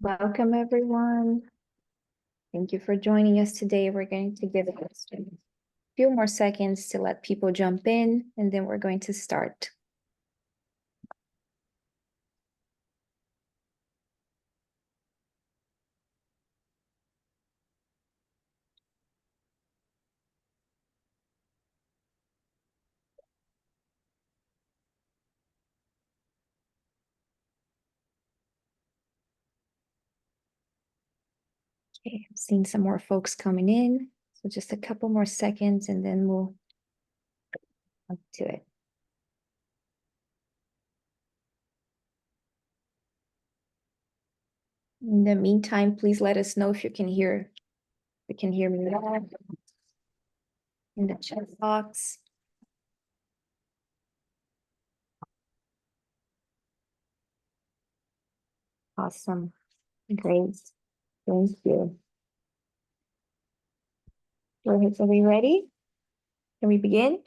Welcome, everyone. Thank you for joining us today. We're going to give it a few more seconds to let people jump in, and then we're going to start. Okay, I'm seeing some more folks coming in. So just a couple more seconds, and then we'll up to it. In the meantime, please let us know if you can hear me live in the chat box. Awesome. Great. Thank you. Are we ready? Can we begin?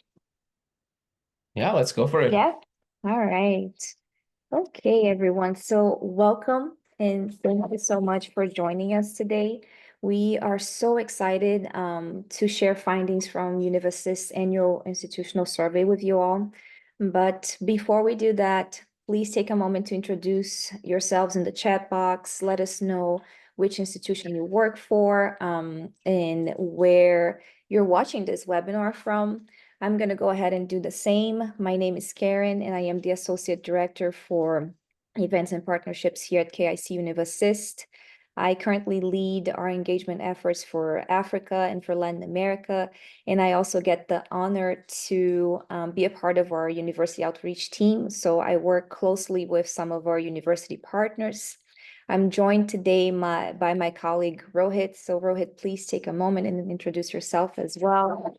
Yeah, let's go for it. Yeah. All right. Okay, everyone. So welcome and thank you so much for joining us today. We are so excited to share findings from Univassist's annual institutional survey with you all. But before we do that, please take a moment to introduce yourselves in the chat box. Let us know which institution you work for and where you're watching this webinar from. I'm going to go ahead and do the same. My name is Karen, and I am the Associate Director for Events and Partnerships here at KIC Univassist. I currently lead our engagement efforts for Africa and for Latin America, and I also get the honor to be a part of our university outreach team. So I work closely with some of our university partners. I'm joined today by my colleague Rohit. So Rohit, please take a moment and introduce yourself as well.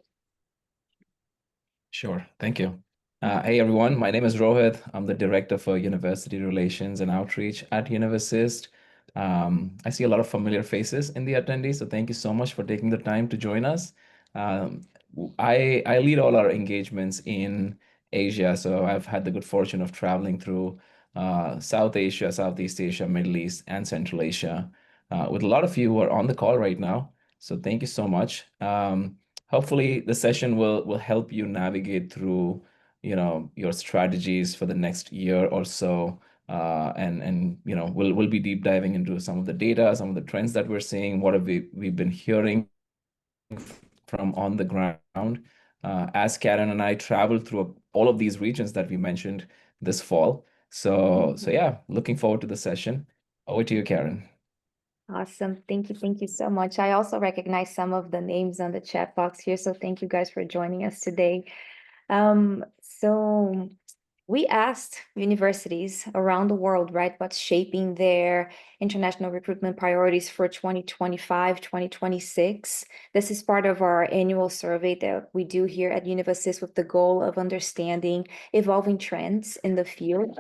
Sure, thank you. Hey everyone, my name is Rohit. I'm the Director for University Relations and Outreach at Univassist. I see a lot of familiar faces in the attendees, so thank you so much for taking the time to join us. I lead all our engagements in Asia, so I've had the good fortune of traveling through South Asia, Southeast Asia, Middle East, and Central Asia with a lot of you who are on the call right now. So thank you so much. Hopefully the session will help you navigate through, your strategies for the next year or so. And we'll be deep diving into some of the data, some of the trends that we're seeing, what have we've been hearing from on the ground as Karen and I traveled through all of these regions that we mentioned this fall. So yeah, looking forward to the session. Over to you, Karen. Awesome. Thank you. Thank you so much. I also recognize some of the names on the chat box here. So thank you guys for joining us today. So we asked universities around the world, right, what's shaping their international recruitment priorities for 2025, 2026. This is part of our annual survey that we do here at Univassist with the goal of understanding evolving trends in the field.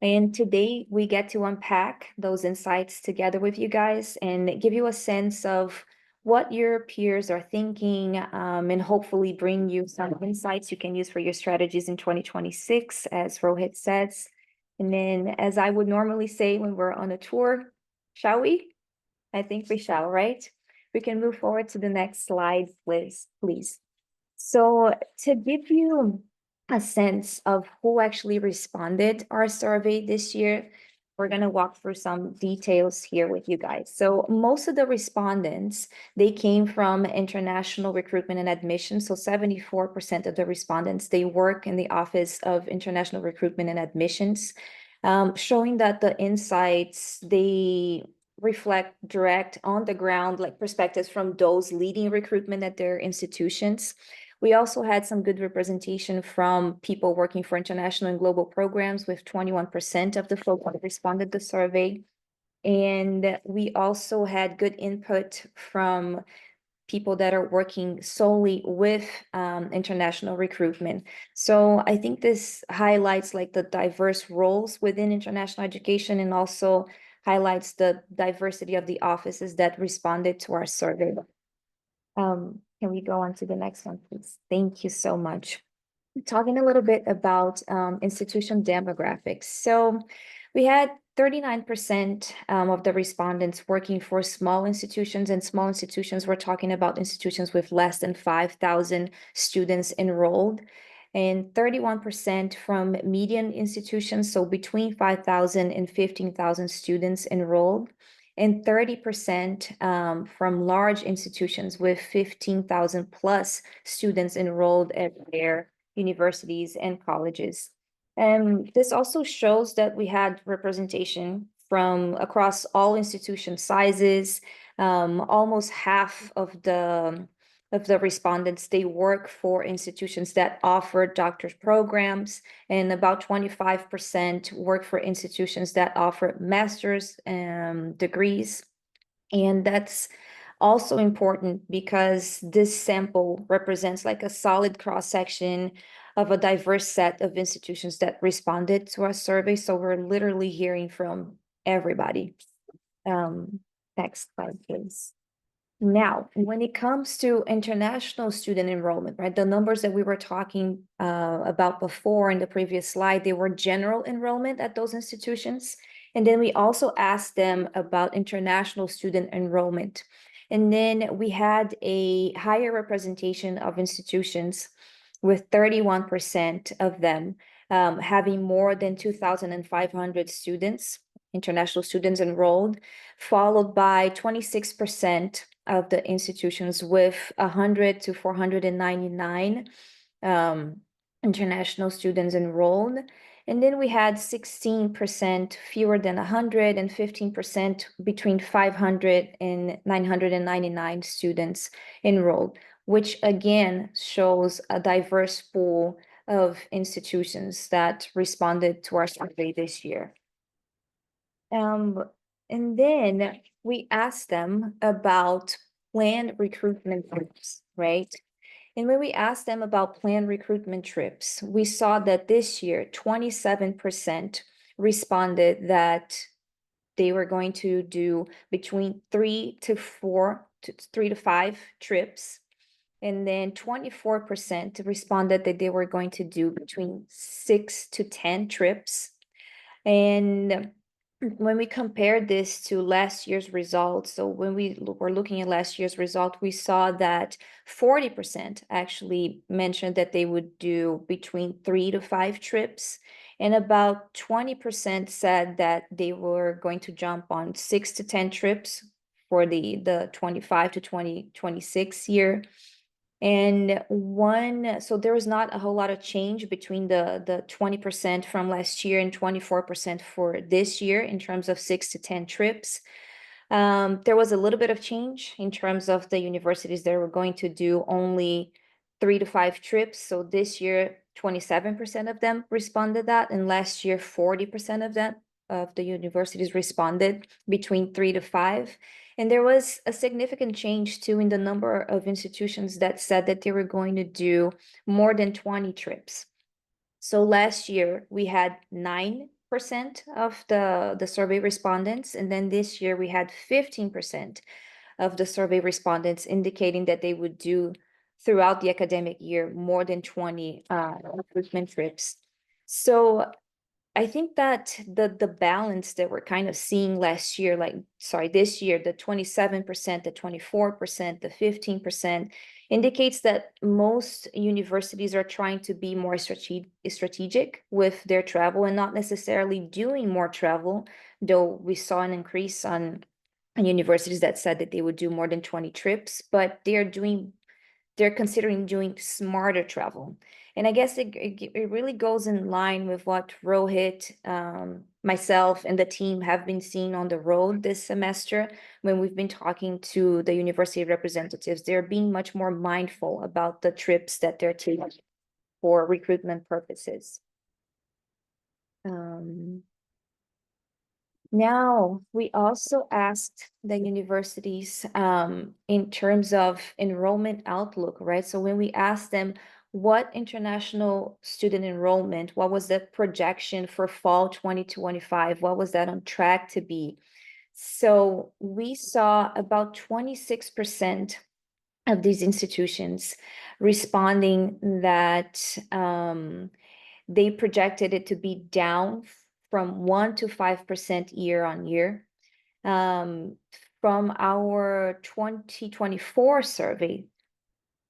And today we get to unpack those insights together with you guys and give you a sense of what your peers are thinking and hopefully bring you some insights you can use for your strategies in 2026, as Rohit says. And then, as I would normally say when we're on a tour, shall we? I think we shall, right? We can move forward to the next slide, please. So to give you a sense of who actually responded our survey this year, we're going to walk through some details here with you guys. So most of the respondents, they came from international recruitment and admission. So 74% of the respondents, they work in the Office of International Recruitment and Admissions, showing that the insights, they reflect direct on the ground like perspectives from those leading recruitment at their institutions. We also had some good representation from people working for international and global programs, with 21% of the folks that responded to the survey. And we also had good input from people that are working solely with international recruitment. So I think this highlights like the diverse roles within international education, and also highlights the diversity of the offices that responded to our survey. Can we go on to the next one, please? Thank you so much. Talking a little bit about institution demographics. So we had 39% of the respondents working for small institutions, and small institutions, we're talking about institutions with less than 5,000 students enrolled, and 31% from median institutions, so between 5,000 and 15,000 students enrolled, and 30% from large institutions with 15,000 plus students enrolled at their universities and colleges. And this also shows that we had representation from across all institution sizes. Almost half of the respondents, they work for institutions that offer doctor's programs, and about 25% work for institutions that offer master's degrees. And that's also important because this sample represents like a solid cross-section of a diverse set of institutions that responded to our survey. So we're literally hearing from everybody. Next slide, please. Now, when it comes to international student enrollment, right, the numbers that we were talking about before in the previous slide, they were general enrollment at those institutions. And then we also asked them about international student enrollment. And then we had a higher representation of institutions with 31% of them having more than 2,500 students, international students enrolled, followed by 26% of the institutions with 100 to 499 international students enrolled. And then we had 16% fewer than 100 and 15% between 500 and 999 students enrolled, which again shows a diverse pool of institutions that responded to our survey this year. And then we asked them about planned recruitment trips, right? And when we asked them about planned recruitment trips, we saw that this year, 27% responded that they were going to do between 3 to 5 trips. And then 24% responded that they were going to do between 6 to 10 trips. And when we compared this to last year's results, so when we were looking at last year's result, we saw that 40% actually mentioned that they would do between 3 to 5 trips, and about 20% said that they were going to jump on 6 to 10 trips for the 25 to 2026 year. And so there was not a whole lot of change between the 20% from last year and 24% for this year in terms of 6 to 10 trips. There was a little bit of change in terms of the universities that were going to do only 3 to 5 trips. So this year, 27% of them responded that, and last year, 40% of the universities responded between 3 to 5. And there was a significant change too in the number of institutions that said that they were going to do more than 20 trips. So last year we had 9% of the survey respondents, and then this year we had 15% of the survey respondents indicating that they would do throughout the academic year more than 20 recruitment trips. So I think that the balance that we're kind of seeing last year, this year, the 27%, the 24%, the 15%, indicates that most universities are trying to be more strategic with their travel and not necessarily doing more travel, though we saw an increase on universities that said that they would do more than 20 trips, but they're considering doing smarter travel. And I guess it really goes in line with what Rohit, myself, and the team have been seeing on the road this semester when we've been talking to the university representatives. They're being much more mindful about the trips that they're taking for recruitment purposes. Now, we also asked the universities in terms of enrollment outlook, right? So when we asked them what international student enrollment, what was the projection for fall 2025, what was that on track to be? So we saw about 26% of these institutions responding that they projected it to be down from 1 to 5% year on year. Um, from our 2024 survey,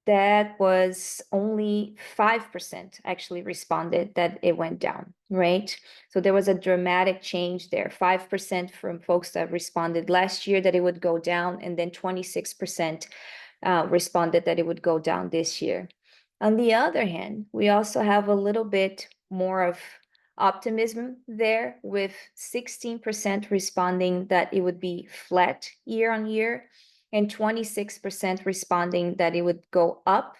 that was only 5% actually responded that it went down, right? So there was a dramatic change there. 5% from folks that responded last year that it would go down, and then 26% responded that it would go down this year. On the other hand, we also have a little bit more of optimism there, with 16% responding that it would be flat year on year, and 26% responding that it would go up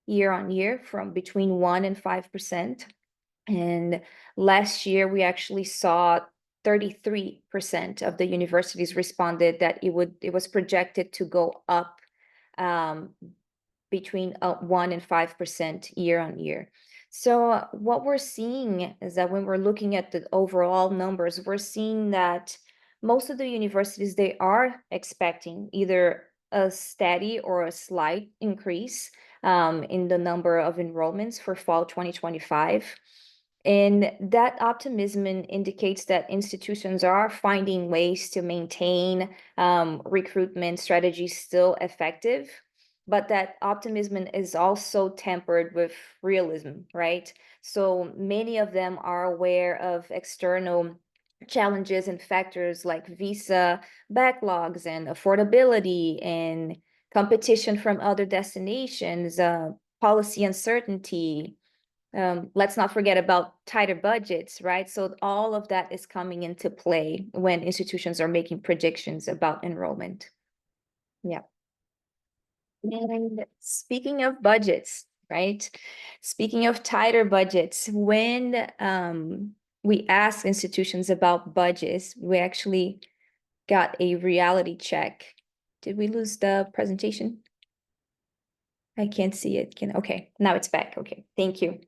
year on year from between 1 and 5%. And last year, we actually saw 33% of the universities responded that it was projected to go up between 1 and 5% year on year. So what we're seeing is that when we're looking at the overall numbers, we're seeing that most of the universities, they are expecting either a steady or a slight increase in the number of enrollments for fall 2025. And that optimism indicates that institutions are finding ways to maintain recruitment strategies still effective, but that optimism is also tempered with realism, right? So many of them are aware of external challenges and factors like visa backlogs and affordability and competition from other destinations, policy uncertainty. Let's not forget about tighter budgets, right? So all of that is coming into play when institutions are making predictions about enrollment. Yeah. And speaking of budgets, right? Speaking of tighter budgets, when we ask institutions about budgets, we actually got a reality check. Did we lose the presentation? I can't see it. Okay, now it's back. Okay, thank you.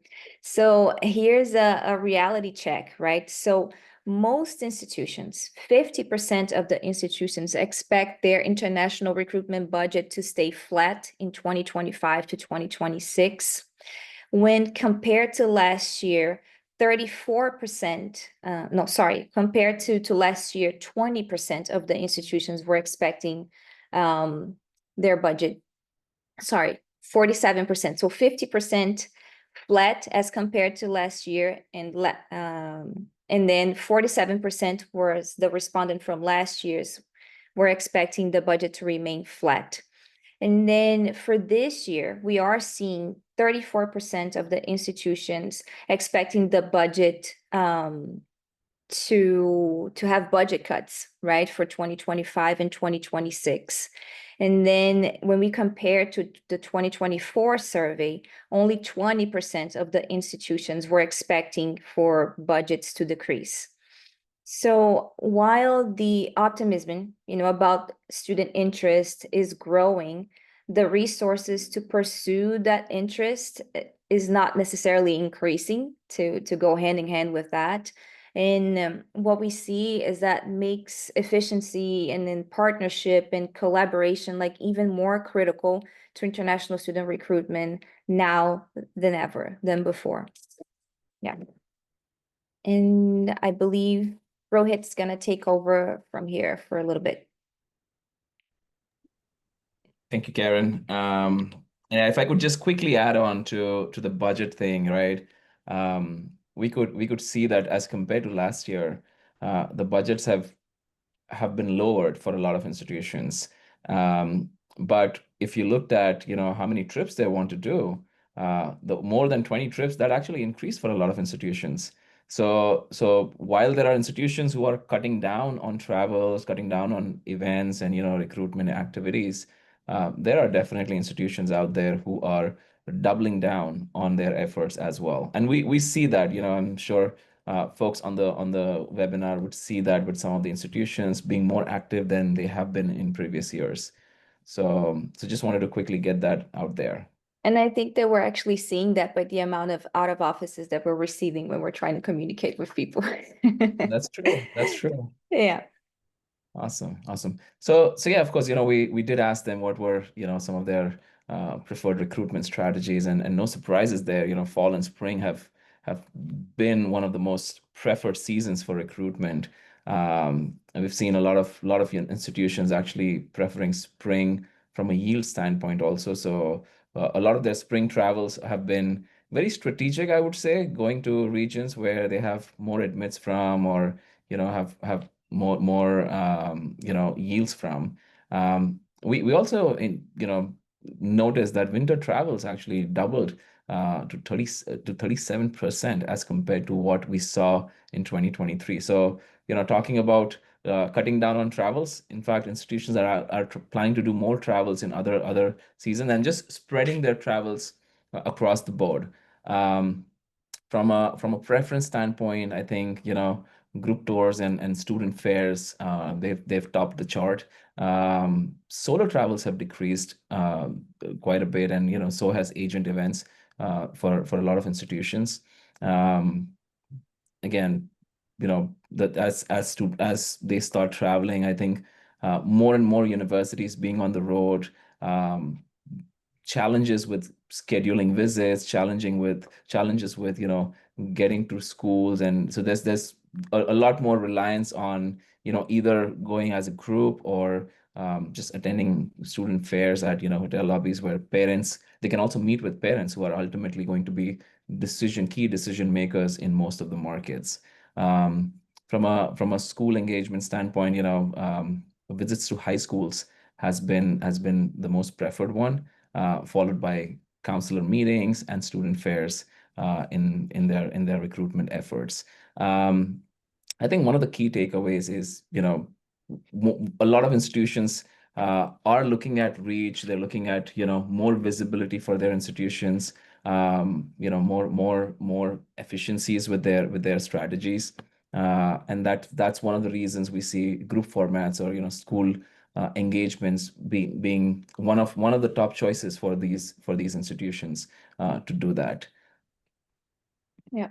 So here's a reality check, right? So most institutions, 50% of the institutions expect their international recruitment budget to stay flat in 2025 to 2026. When compared to last year, 34%, compared to last year, 20% of the institutions were expecting their budget, 47%. So 50% flat as compared to last year, and then 47% was the respondent from last year's were expecting the budget to remain flat. And then for this year, we are seeing 34% of the institutions expecting the budget to have budget cuts, right, for 2025 and 2026. And then when we compare to the 2024 survey, only 20% of the institutions were expecting for budgets to decrease. So while the optimism, about student interest is growing, the resources to pursue that interest is not necessarily increasing to go hand in hand with that. And what we see is that makes efficiency and then partnership and collaboration like even more critical to international student recruitment now than before. Yeah. And I believe Rohit's gonna take over from here for a little bit. Thank you, Karen. Yeah, if I could just quickly add on to the budget thing, right? We could see that as compared to last year, the budgets have been lowered for a lot of institutions. But if you looked at, how many trips they want to do, the more than 20 trips, that actually increased for a lot of institutions. So while there are institutions who are cutting down on travels, cutting down on events and, recruitment activities, there are definitely institutions out there who are doubling down on their efforts as well. And we see that, I'm sure folks on the webinar would see that with some of the institutions being more active than they have been in previous years. So just wanted to quickly get that out there. And I think that we're actually seeing that by the amount of out of offices that we're receiving when we're trying to communicate with people. That's true. That's true. Yeah. Awesome. So yeah, of course, we did ask them what were, some of their preferred recruitment strategies, and no surprises there. Fall and spring have have been one of the most preferred seasons for recruitment. And we've seen a lot of institutions actually preferring spring from a yield standpoint also. So a lot of their spring travels have been very strategic, I would say, going to regions where they have more admits from, or have more yields from. We also noticed that winter travels actually doubled to 37% as compared to what we saw in 2023. So talking about cutting down on travels. In fact, institutions are planning to do more travels in other seasons and just spreading their travels across the board. Um, from a preference standpoint, I think group tours and student fairs, they've topped the chart. Solo travels have decreased quite a bit, and so has agent events for a lot of institutions. Um, Again, that as they start traveling, I think more and more universities being on the road, um, challenges with scheduling visits, challenges with getting to schools, and so there's a lot more reliance on either going as a group or just attending student fairs at hotel lobbies where parents they can also meet with parents who are ultimately going to be key decision makers in most of the markets. Um, from a school engagement standpoint, visits to high schools has been the most preferred one, followed by counselor meetings and student fairs in their recruitment efforts. Um, I think one of the key takeaways is, a lot of institutions are looking at reach. They're looking at, more visibility for their institutions, more efficiencies with their strategies. And that's one of the reasons we see group formats or, school engagements being one of the top choices for these institutions to do that. Yeah.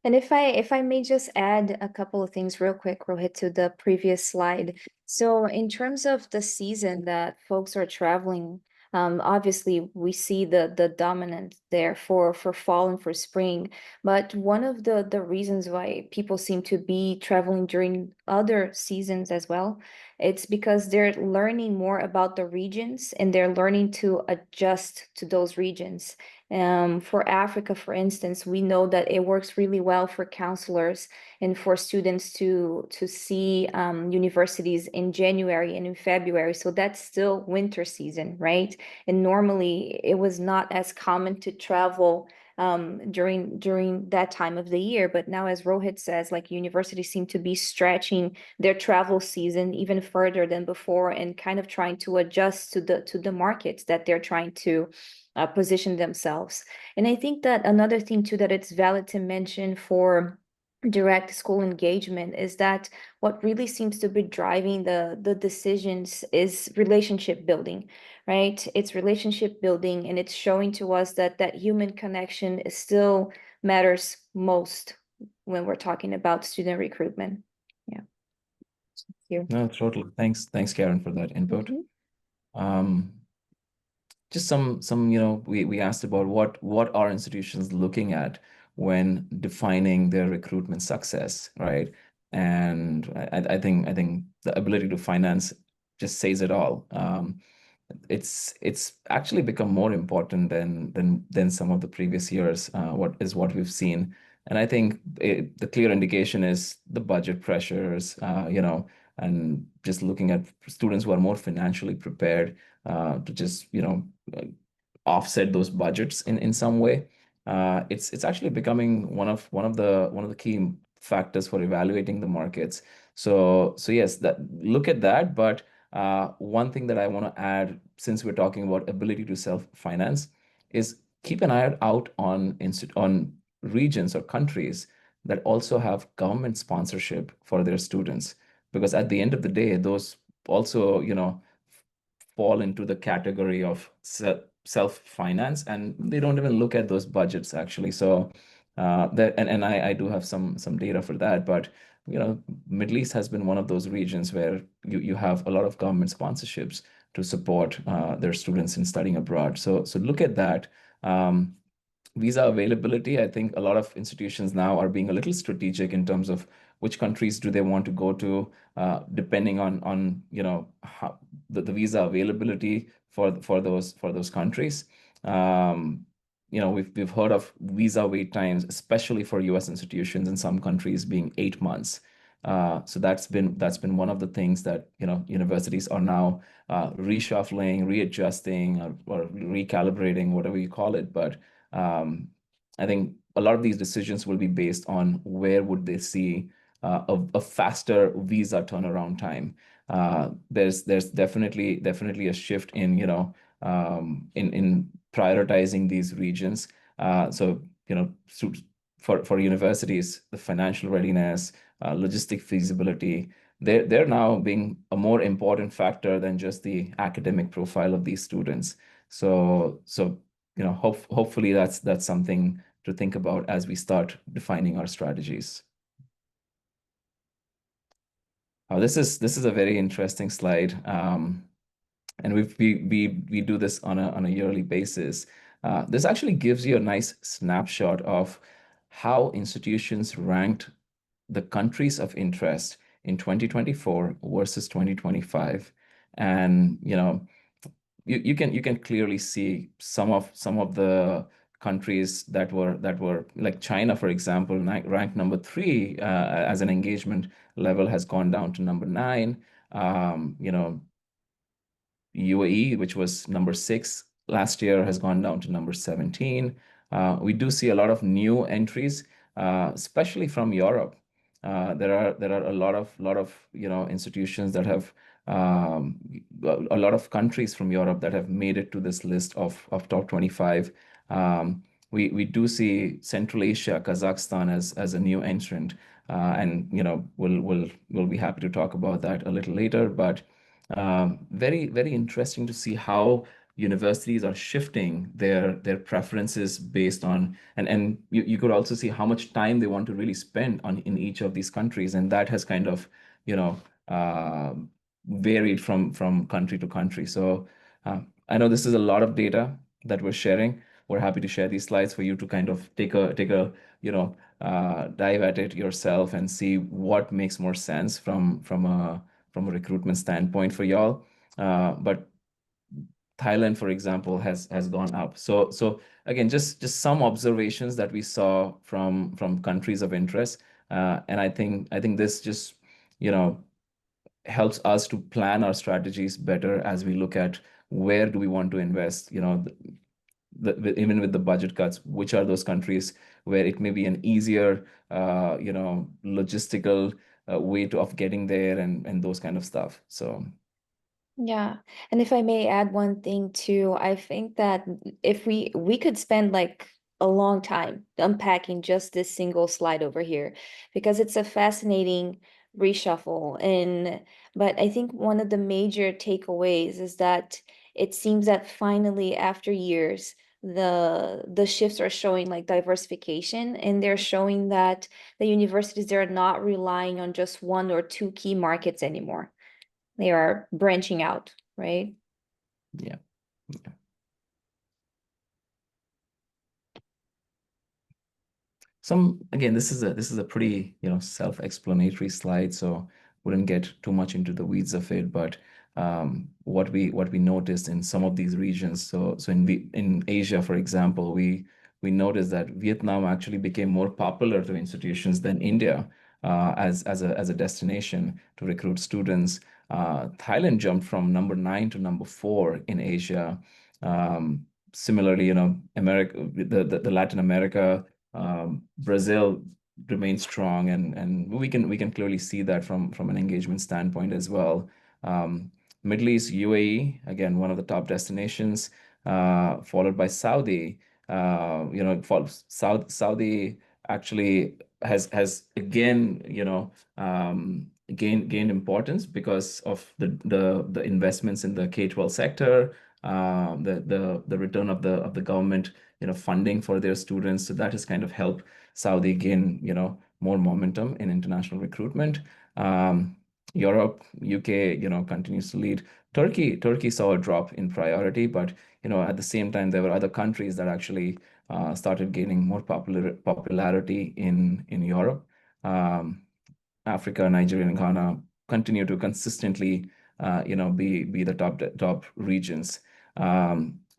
And if I may just add a couple of things real quick, Rohit, to the previous slide. So in terms of the season that folks are traveling, obviously we see the dominant there for fall and for spring. But one of the reasons why people seem to be traveling during other seasons as well, it's because they're learning more about the regions and they're learning to adjust to those regions. For Africa, for instance, we know that it works really well for counselors and for students to see universities in January and in February. So that's still winter season, right? And normally it was not as common to travel during that time of the year. But now, as Rohit says, like universities seem to be stretching their travel season even further than before and kind of trying to adjust to the markets that they're trying to position themselves. And I think that another thing too that it's valid to mention for direct school engagement is that what really seems to be driving the decisions is relationship building, right? It's relationship building, and it's showing to us that that human connection is still matters most when we're talking about student recruitment. Yeah. Thank you. No, totally. Thanks, Karen, for that input. Mhm. Um, just some we asked about what are institutions looking at when defining their recruitment success, right? And I think the ability to finance just says it all. It's actually become more important than some of the previous years, what we've seen. And I think the clear indication is the budget pressures, and just looking at students who are more financially prepared to just uh, offset those budgets in some way. It's actually becoming one of the key factors for evaluating the markets. So yes, that look at that. But one thing that I want to add, since we're talking about ability to self-finance, is keep an eye out on regions or countries that also have government sponsorship for their students, because at the end of the day, those also fall into the category of self-finance, and they don't even look at those budgets actually. So and I do have some data for that, but Middle East has been one of those regions where you have a lot of government sponsorships to support their students in studying abroad. So look at that. visa availability, I think a lot of institutions now are being a little strategic in terms of which countries do they want to go to, depending on how the visa availability for those countries. We've heard of visa wait times, especially for U.S. institutions in some countries being 8 months. So that's been one of the things that universities are now reshuffling, readjusting, or recalibrating, whatever you call it. But I think a lot of these decisions will be based on where would they see a faster visa turnaround time. There's definitely a shift in in prioritizing these regions. So for universities, the financial readiness, logistic feasibility, they're now being a more important factor than just the academic profile of these students. So hopefully that's something to think about as we start defining our strategies. This is a very interesting slide, and we do this on a yearly basis. This actually gives you a nice snapshot of how institutions ranked the countries of interest in 2024 versus 2025, and you can clearly see some of the countries that were like China, for example, ranked number 3 as an engagement level has gone down to number 9. UAE, which was number 6 last year, has gone down to number 17. We do see a lot of new entries, especially from Europe. There are a lot of institutions that have a lot of countries from Europe that have made it to this list of top 25. We do see Central Asia, Kazakhstan as a new entrant, and we'll be happy to talk about that a little later. But very, very interesting to see how universities are shifting their preferences based on, and you could also see how much time they want to really spend on in each of these countries, and that has kind of you know uh, varied from country to country. So I know this is a lot of data that we're sharing. We're happy to share these slides for you to kind of take a dive at it yourself and see what makes more sense from a recruitment standpoint for y'all. But Thailand, for example, has gone up. So again, just some observations that we saw from countries of interest, and I think this just you know helps us to plan our strategies better as we look at where do we want to invest. Even with the budget cuts, which are those countries where it may be an easier, logistical way of getting there and those kind of stuff. So. Yeah. And if I may add one thing too, I think that if we could spend like a long time unpacking just this single slide over here because it's a fascinating reshuffle. And but I think one of the major takeaways is that it seems that finally after years the shifts are showing like diversification, and they're showing that the universities, they're not relying on just one or two key markets anymore. They are branching out, right? Yeah. Again, this is a pretty, self-explanatory slide, so wouldn't get too much into the weeds of it. But what we noticed in some of these regions, so in Asia, for example, we noticed that Vietnam actually became more popular to institutions than India as a destination to recruit students. Thailand jumped from number 9 to number 4 in Asia. Similarly, America, the Latin America, Brazil remains strong, and we can clearly see that from an engagement standpoint as well. Middle East, UAE, again, one of the top destinations, followed by Saudi. Saudi actually has again, gained importance because of the investments in the K-12 sector, the return of the government funding for their students. So that has kind of helped Saudi gain more momentum in international recruitment. Europe, UK, continues to lead. Turkey saw a drop in priority, but at the same time, there were other countries that actually started gaining more popularity in Europe. Um, Africa, Nigeria, and Ghana continue to consistently, be the top regions.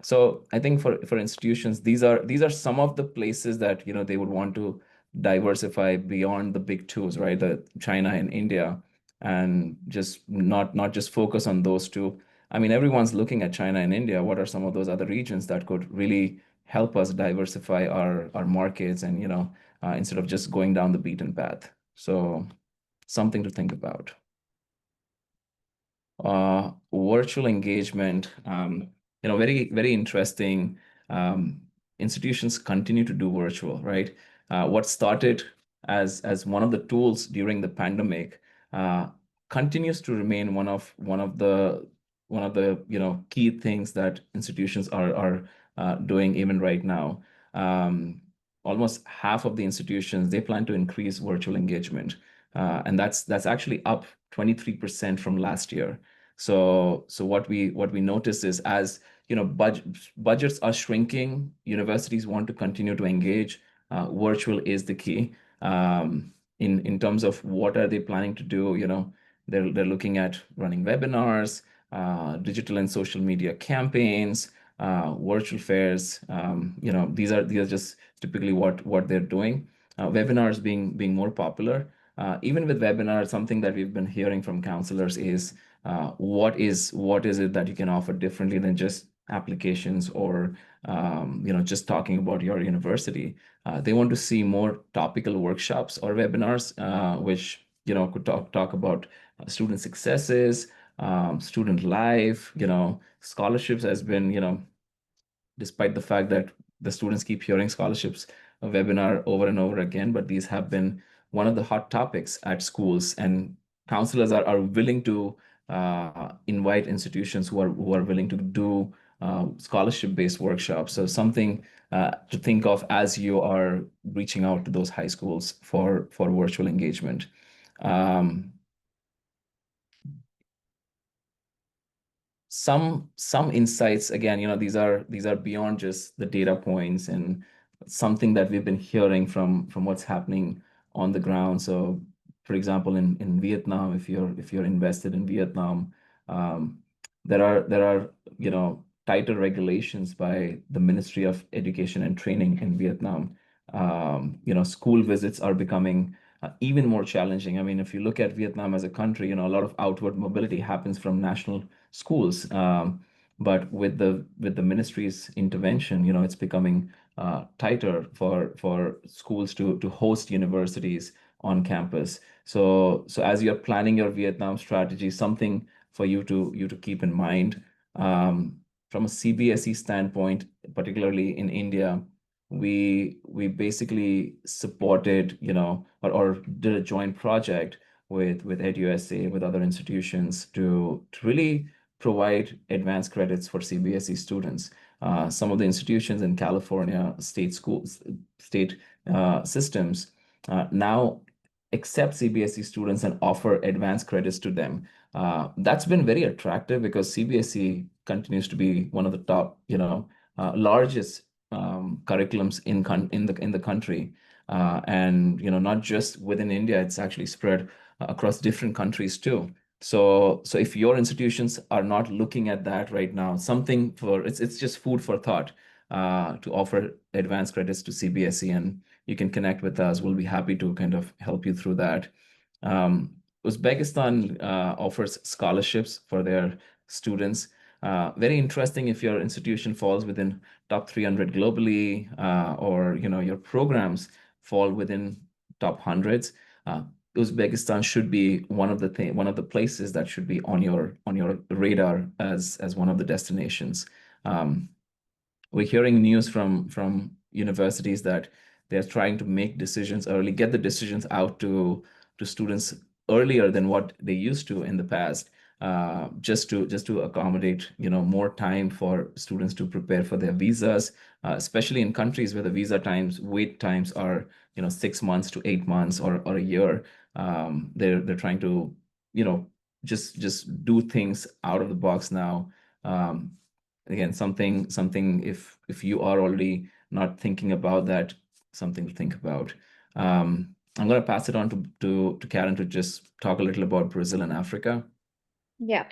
So I think for institutions, these are some of the places that they would want to diversify beyond the big twos, right? The China and India, and just not just focus on those two. I mean, everyone's looking at China and India. What are some of those other regions that could really help us diversify our markets and instead of just going down the beaten path? So something to think about. Virtual engagement, very, very interesting. Um, Institutions continue to do virtual, right? What started as one of the tools during the pandemic uh, continues to remain one of the key things that institutions are doing even right now. Um, Almost half of the institutions, they plan to increase virtual engagement, and that's actually up 23% from last year. So what we notice is, as budgets are shrinking, universities want to continue to engage. Virtual is the key. In terms of what are they planning to do, they're looking at running webinars, digital and social media campaigns, virtual fairs. These are just typically what they're doing. Webinars being more popular. Even with webinars, something that we've been hearing from counselors is what is it that you can offer differently than just applications or just talking about your university. They want to see more topical workshops or webinars, which could talk about student successes, student life. Scholarships has been, despite the fact that the students keep hearing scholarships webinar over and over again, but these have been one of the hot topics at schools, and counselors are willing to invite institutions who are willing to do scholarship-based workshops. So something to think of as you are reaching out to those high schools for virtual engagement. Um, some insights, again, these are beyond just the data points and something that we've been hearing from what's happening on the ground. So for example, in Vietnam, if you're invested in Vietnam, um, there are tighter regulations by the Ministry of Education and Training in Vietnam. School visits are becoming even more challenging. I mean, if you look at Vietnam as a country, a lot of outward mobility happens from national schools. But with the ministry's intervention, it's becoming tighter for schools to host universities on campus. So as you're planning your Vietnam strategy, something for you to keep in mind. From a CBSE standpoint, particularly in India, we basically supported, or did a joint project with EdUSA, with other institutions to really provide advanced credits for CBSE students. Some of the institutions in California, state schools, state systems now accept CBSE students and offer advanced credits to them. That's been very attractive because CBSE continues to be one of the top, largest curriculums in the country, and not just within India, it's actually spread across different countries too. So if your institutions are not looking at that right now, it's just food for thought to offer advanced credits to CBSE, and you can connect with us. We'll be happy to kind of help you through that. Uzbekistan offers scholarships for their students. Very interesting if your institution falls within top 300 globally, or your programs fall within top hundreds. Uzbekistan should be one of the places that should be on your radar as one of the destinations. Um, we're hearing news from universities that they're trying to make decisions early, get the decisions out to students earlier than what they used to in the past, just to accommodate more time for students to prepare for their visas, especially in countries where the wait times are 6 months to 8 months or a year. They're trying to just do things out of the box now. Again, something if you are already not thinking about that, something to think about. I'm going to pass it on to Karen to just talk a little about Brazil and Africa. Yeah.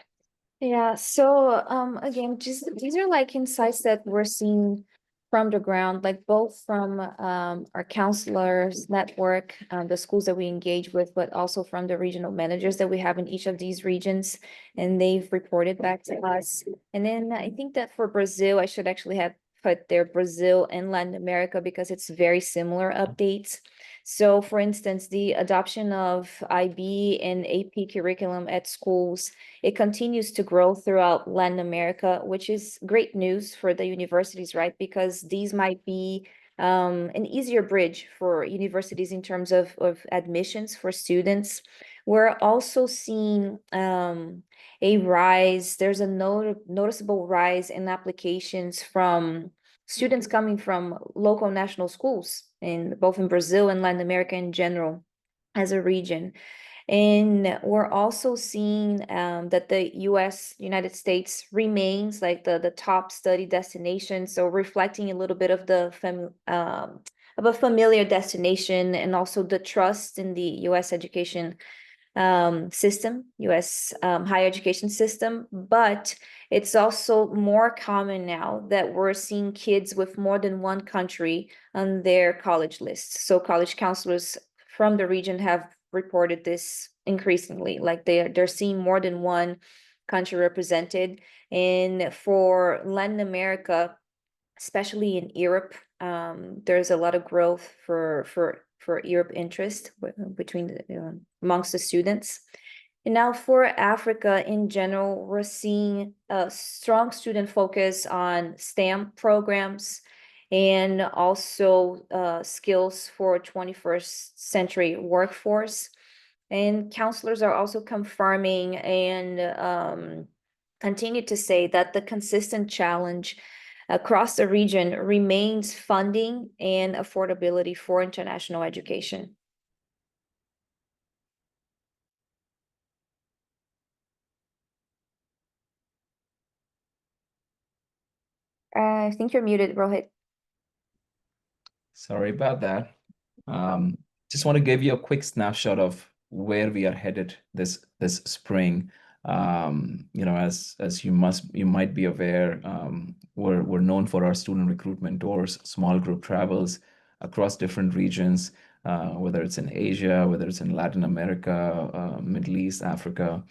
Yeah, so again, just these are like insights that we're seeing from the ground, like both from our counselors network, the schools that we engage with, but also from the regional managers that we have in each of these regions, and they've reported back to us. And then I think that for Brazil, I should actually have put there Brazil and Latin America because it's very similar updates. So for instance, the adoption of IB and AP curriculum at schools, it continues to grow throughout Latin America, which is great news for the universities, right? Because these might be an easier bridge for universities in terms of admissions for students. We're also seeing a rise, there's a noticeable rise in applications from students coming from local national schools in both in Brazil and Latin America in general as a region. And we're also seeing that the United States remains like the top study destination. So reflecting a little bit of of a familiar destination and also the trust in the US education system, US higher education system. But it's also more common now that we're seeing kids with more than one country on their college lists. So college counselors from the region have reported this increasingly, like they're seeing more than one country represented. And for Latin America, especially in Europe, there's a lot of growth for Europe interest between amongst the students. And now for Africa in general, we're seeing a strong student focus on STEM programs and also skills for 21st century workforce. And counselors are also confirming and continue to say that the consistent challenge across the region remains funding and affordability for international education. I think you're muted, Rohit. Sorry about that. Um, just want to give you a quick snapshot of where we are headed this spring. As you might be aware, we're known for our student recruitment tours, small group travels across different regions, whether it's in Asia, whether it's in Latin America, Middle East, Africa.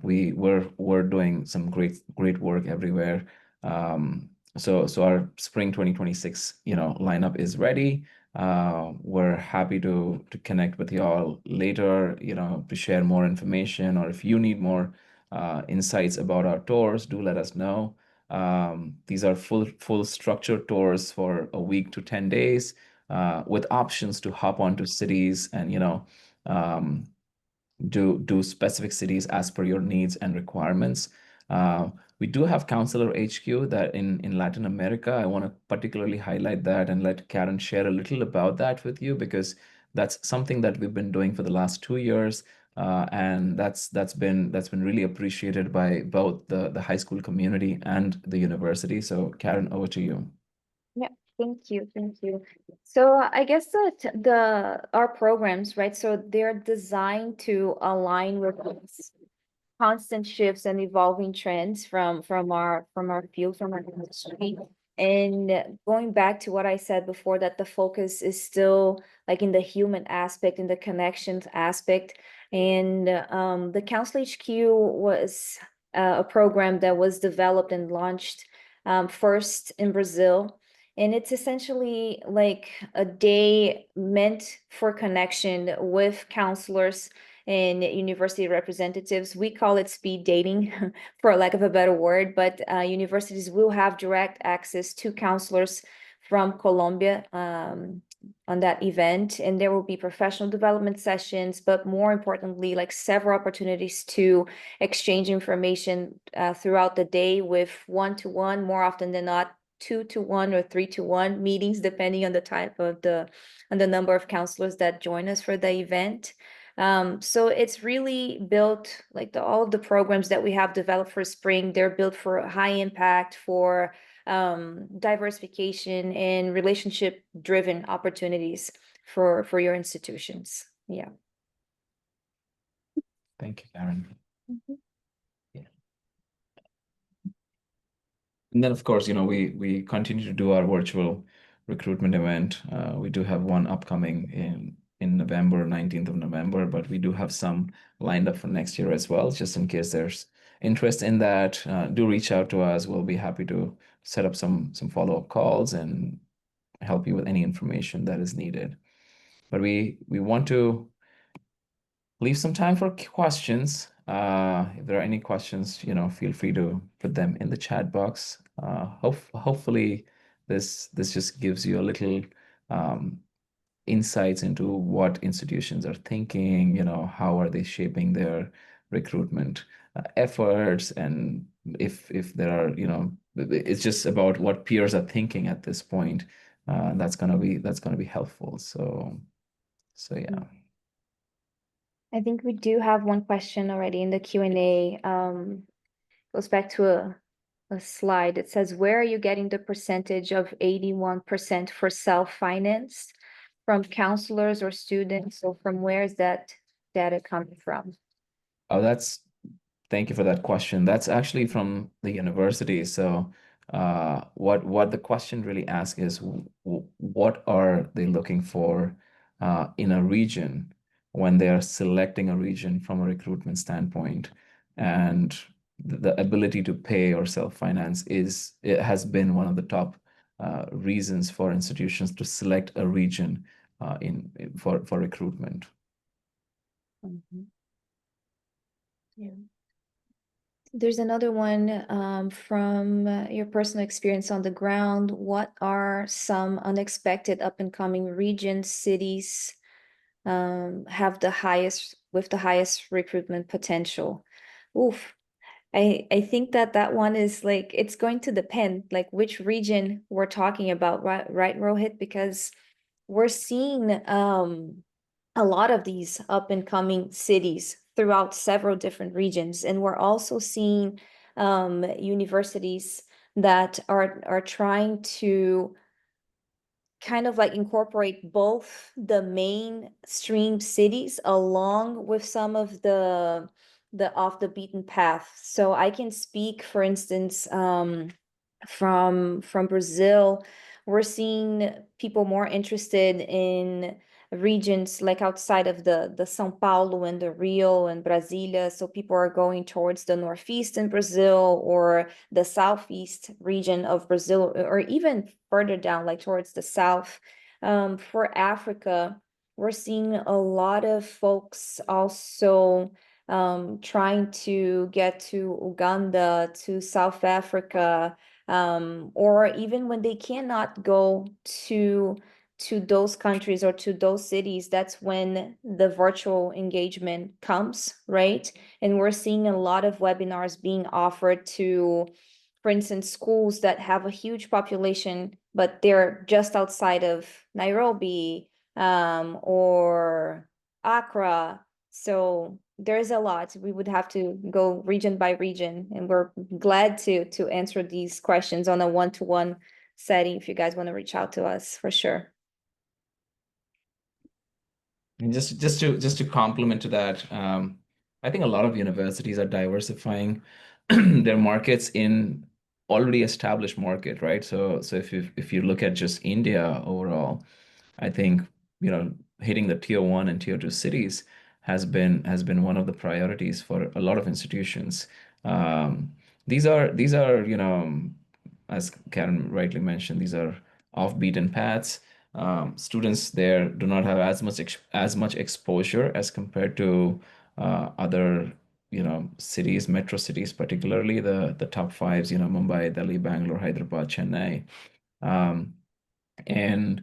We're doing some great work everywhere. So our spring 2026, lineup is ready. We're happy to connect with y'all later, to share more information, or if you need more insights about our tours, do let us know. These are full structured tours for a week to 10 days, with options to hop onto cities and um, do specific cities as per your needs and requirements. We do have Counselor HQ that in Latin America. I want to particularly highlight that and let Karen share a little about that with you, because that's something that we've been doing for the last 2 years. And that's been really appreciated by both the high school community and the university. So Karen, over to you. Yeah, thank you, thank you. So I guess that our programs, right? So they're designed to align with constant shifts and evolving trends from our field, from our industry. And going back to what I said before, that the focus is still like in the human aspect, in the connections aspect. And the Council HQ was a program that was developed and launched first in Brazil. And it's essentially like a day meant for connection with counselors and university representatives. We call it speed dating, for lack of a better word, but universities will have direct access to counselors from Colombia on that event. And there will be professional development sessions, but more importantly, like several opportunities to exchange information throughout the day with one-to-one, more often than not, 2-to-1 or 3-to-1 meetings, depending on the type of on the number of counselors that join us for the event. So it's really built like all of the programs that we have developed for spring, they're built for high impact, for diversification and relationship-driven opportunities for your institutions. Yeah. Thank you, Karen. Mhm. Yeah. And then, of course, we continue to do our virtual recruitment event. We do have one upcoming in November, 19th of November, but we do have some lined up for next year as well, just in case there's interest in that. Do reach out to us. We'll be happy to set up some follow-up calls and help you with any information that is needed. But we want to leave some time for questions. If there are any questions, feel free to put them in the chat box. Hopefully this just gives you a little um, insights into what institutions are thinking, how are they shaping their recruitment efforts, and if there are, it's just about what peers are thinking at this point. That's gonna be helpful. So yeah. I think we do have one question already in the Q&A. Goes back to a slide. It says, where are you getting the percentage of 81% for self-financed? From counselors or students? So from where is that data coming from? Oh, thank you for that question. That's actually from the university. So, what the question really asks is, what are they looking for in a region when they are selecting a region from a recruitment standpoint? And the ability to pay or self-finance it has been one of the top reasons for institutions to select a region for recruitment. Mhm. Yeah. There's another one from your personal experience on the ground. What are some unexpected up-and-coming regions, cities have the highest recruitment potential? Oof. I think that one is like, it's going to depend like which region we're talking about, right, Rohit? Because we're seeing a lot of these up and coming cities throughout several different regions, and we're also seeing universities that are trying to kind of like incorporate both the mainstream cities along with some of the off the beaten path. So I can speak, for instance, from Brazil. We're seeing people more interested in regions like outside of the São Paulo and the Rio and Brasilia. So people are going towards the northeast in Brazil or the southeast region of Brazil, or even further down, like towards the south. For Africa, we're seeing a lot of folks also trying to get to Uganda, to South Africa, or even when they cannot go to those countries or to those cities, that's when the virtual engagement comes, right? And we're seeing a lot of webinars being offered to, for instance, schools that have a huge population, but they're just outside of Nairobi, or Accra. So there's a lot. We would have to go region by region, and we're glad to answer these questions on a one-to-one setting if you guys want to reach out to us, for sure. And just to complement to that, I think a lot of universities are diversifying their markets in already established market, right? So if you look at just India overall, I think, hitting the tier one and tier two cities has been one of the priorities for a lot of institutions. Um, these are, as Karen rightly mentioned, these are off beaten paths. Students there do not have as much exposure as compared to other, cities, metro cities, particularly the top fives, Mumbai, Delhi, Bangalore, Hyderabad, Chennai. Um, and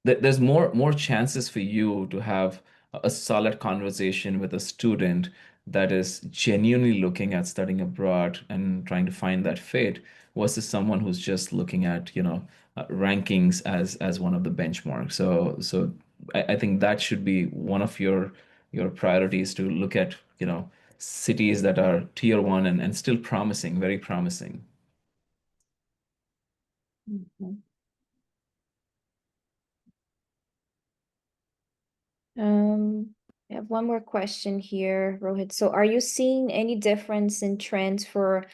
there's more chances for you to have a solid conversation with a student that is genuinely looking at studying abroad and trying to find that fit versus someone who's just looking at, rankings as one of the benchmarks. So I think that should be one of your priorities, to look at, cities that are tier one and still promising, very promising. Mhm. I have one more question here, Rohit. So are you seeing any difference in trends for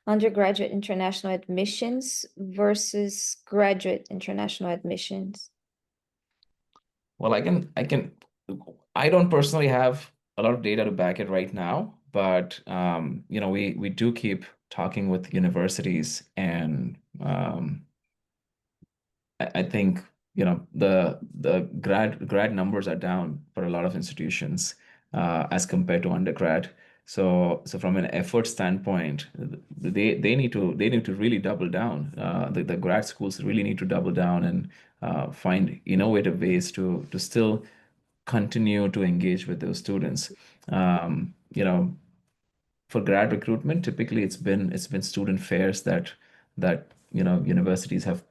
undergraduate international admissions versus graduate international admissions? Well, I don't personally have a lot of data to back it right now, but we do keep talking with universities, and I think the grad numbers are down for a lot of institutions as compared to undergrad. So from an effort standpoint, they need to really double down. The grad schools really need to double down and find innovative ways to still continue to engage with those students. For grad recruitment, typically it's been student fairs that universities have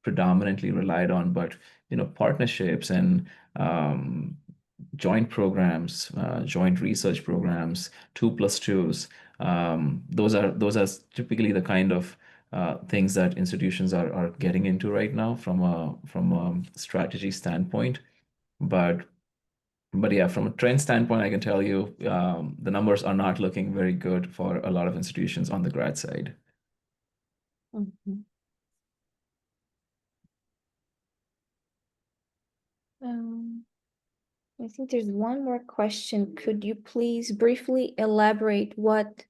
predominantly relied on, but partnerships and um, joint programs, joint research programs, 2+2s. Those are typically the kind of things that institutions are getting into right now from a strategy standpoint. But but yeah, from a trend standpoint, I can tell you the numbers are not looking very good for a lot of institutions on the grad side. Mhm. Um, I think there's one more question. Could you please briefly elaborate what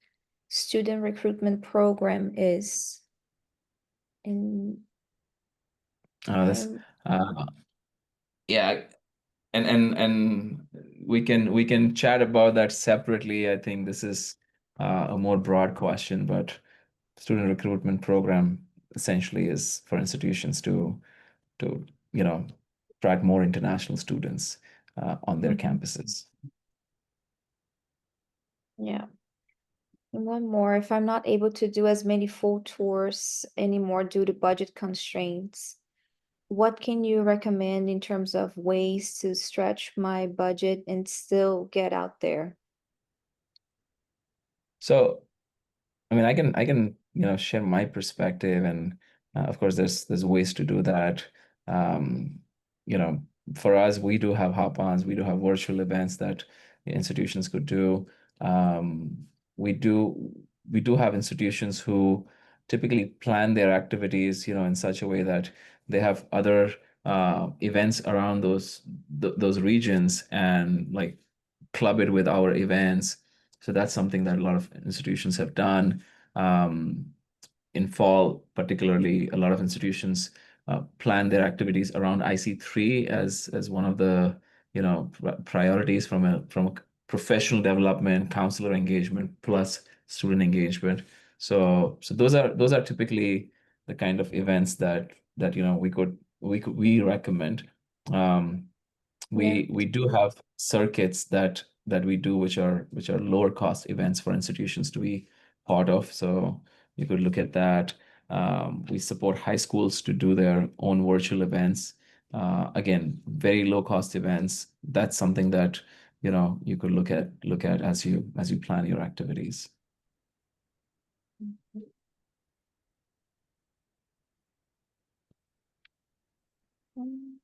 student recruitment program is? And This um, Yeah, and we can chat about that separately. I think this is a more broad question, but student recruitment program essentially is for institutions to you know attract more international students on their mhm. campuses. Yeah. And one more, if I'm not able to do as many full tours anymore due to budget constraints, what can you recommend in terms of ways to stretch my budget and still get out there? So I mean, I can share my perspective, and of course, there's ways to do that. Um, you know, for us, we do have hop-ons, we do have virtual events that institutions could do. Um, we do we do have institutions who typically plan their activities, in such a way that they have other events around those regions and like club it with our events. So that's something that a lot of institutions have done. Um, in fall, particularly, a lot of institutions plan their activities around IC3 as one of the priorities from a professional development, counselor engagement plus student engagement. So those are typically the kind of events that we recommend. Um, Yeah. we do have circuits that we do, which are lower cost events for institutions to be part of. So you could look at that. We support high schools to do their own virtual events. Again, very low cost events. That's something that you could look at as you plan your activities. Um,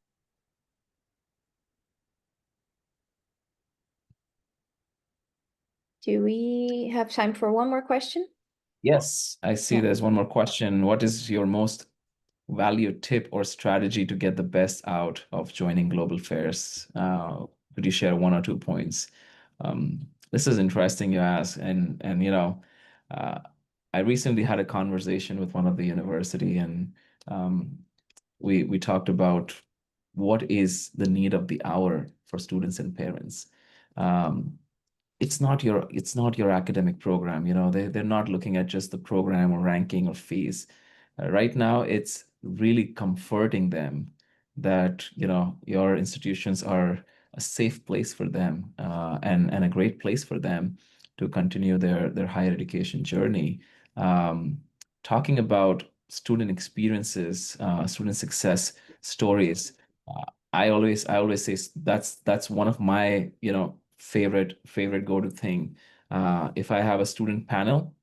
Do we have time for one more question? Yes, I see Yeah. there's one more question. What is your most valued tip or strategy to get the best out of joining global fairs? Could you share 1 or 2 points? This is interesting you ask, and uh, I recently had a conversation with one of the university, and um, we talked about what is the need of the hour for students and parents. Um, it's not your academic program. They're not looking at just the program or ranking or fees. Right now it's really comforting them that your institutions are a safe place for them, and a great place for them to continue their higher education journey. um, Talking about student experiences, student success stories, uh, I always say that's one of my favorite go-to thing. If I have a student panel,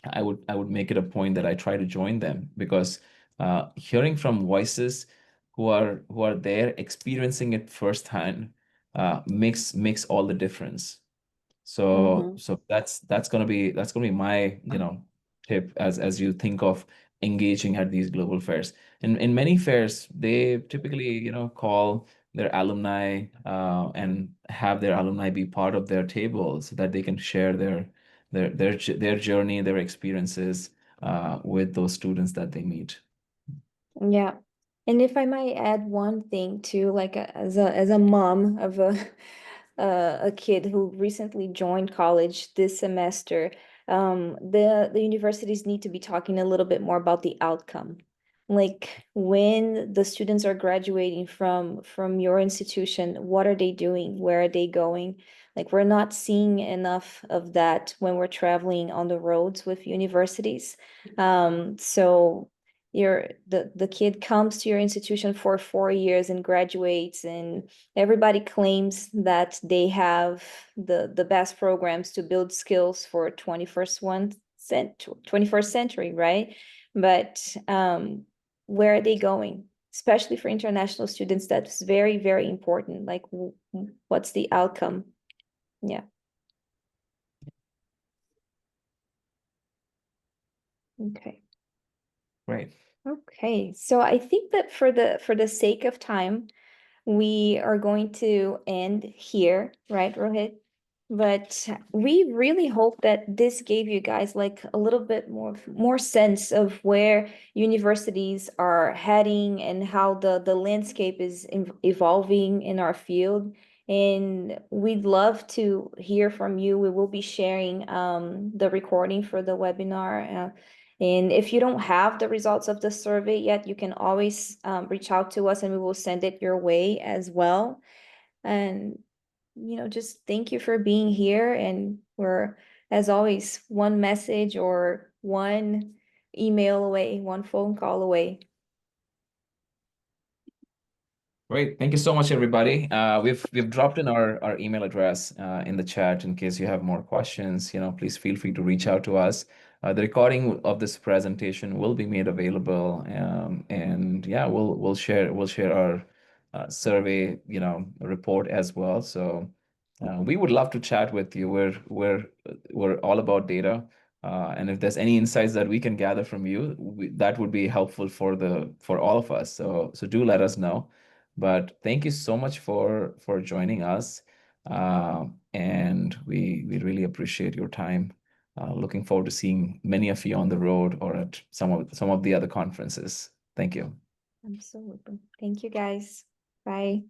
I would make it a point that I try to join them, because hearing from voices who are there experiencing it firsthand makes all the difference. So Mm-hmm. that's gonna be my, tip as you think of engaging at these global fairs. In many fairs, they typically, call their alumni and have their alumni be part of their table so that they can share their journey, their experiences with those students that they meet. Yeah. And if I might add one thing too, like as a mom of a a kid who recently joined college this semester, the universities need to be talking a little bit more about the outcome. Like when the students are graduating from your institution, what are they doing? Where are they going? Like we're not seeing enough of that when we're traveling on the roads with universities. So the kid comes to your institution for 4 years and graduates, and everybody claims that they have the best programs to build skills for 21st century, right? But where are they going? Especially for international students, that's very, very important. Like, what's the outcome? Yeah. Okay. Great. Okay. So I think that for the sake of time, we are going to end here, right, Rohit? But we really hope that this gave you guys like a little bit more sense of where universities are heading and how the landscape is evolving in our field. And we'd love to hear from you. We will be sharing the recording for the webinar. And if you don't have the results of the survey yet, you can always reach out to us and we will send it your way as well. And, just thank you for being here. And we're, as always, one message or one email away, one phone call away. Great. Thank you so much, everybody. We've dropped in our email address in the chat in case you have more questions. Please feel free to reach out to us. The recording of this presentation will be made available, and yeah, we'll share our survey, report as well. So we would love to chat with you. We're all about data, and if there's any insights that we can gather from you, that would be helpful for all of us. So do let us know. But thank you so much for joining us, and we really appreciate your time. Looking forward to seeing many of you on the road or at some of the other conferences. Thank you. Absolutely. Thank you, guys. Bye.